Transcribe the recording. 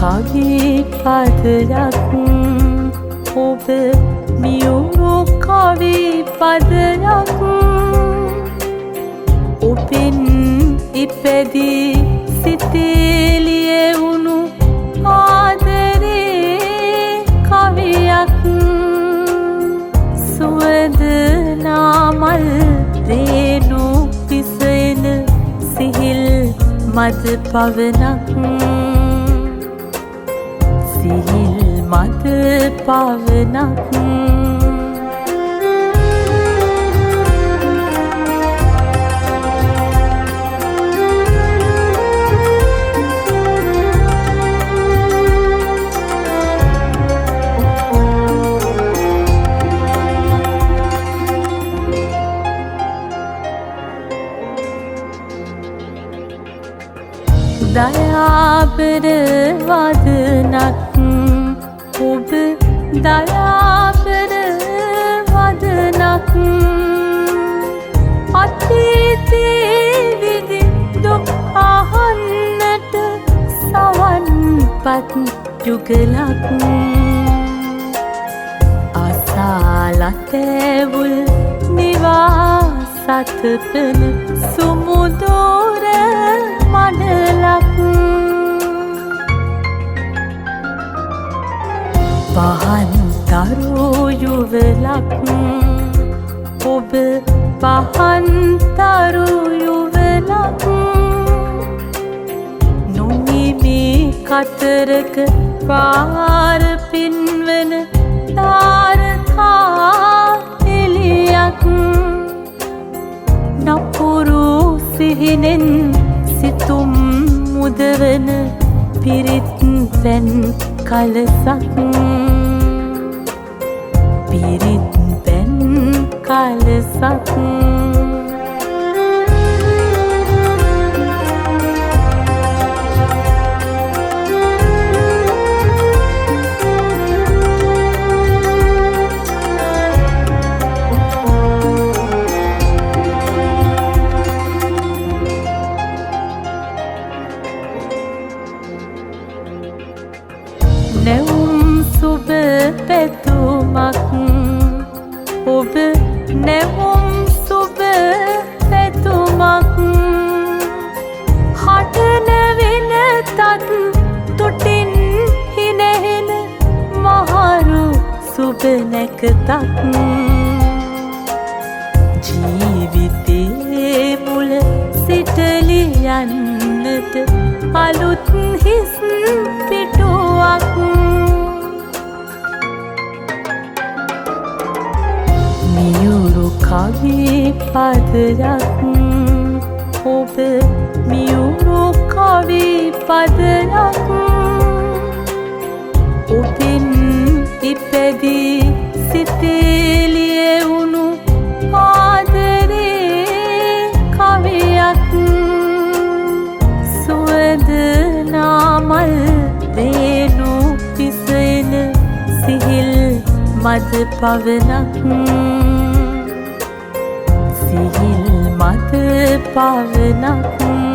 කවි පදයක් ඔබ මියුණු කවි පදයක් ඔබෙන් ඉපැදී සිතේ ලියවුණු ආදරේ කවියක් සුවඳ නාමල් රේණු පිසෙන සිහිල් මද පවනක් සිහිල් මද පවනක් දයාබර වදනක් ඔබ දයාබර වදනක් අතීතේ විදි දුක් අහන්නට සවන්පත් යුගලක් අසාලතැවුල් නිවා සතපන සුමුදෝර මඩලක් පහන් තරු යුවලක් ඔබ පහන් තරු යුවලක් නොමිමි කතරක පාර පින්වන තාරකා එලියක් නපුරු සිහිනෙන් සිතුම් මුදවන පිරිත් පැන් කලසක් පිරිත් පැන් කලසක් නැවුම් සුබ පැතුමක් ඔබ නැවුම් සුබ පැතුමක් හටන වෙනතත් තුටින් හිනහෙන මහරු සුබ නැකතක් ජීවිතේ මුල සිටලියන්නට අලුත් හිස් පිටුවක් මියුරු කවි පදයක් ඔබ මියුරු කවි පදයක් ඔබෙන් ඉපැදී සිතේ ලියවුණු ආදරේ කවියක් සුවඳ නාමල් රේණු පිසෙන සිහිල් මද පවනක් සිහිල් මද පවනක්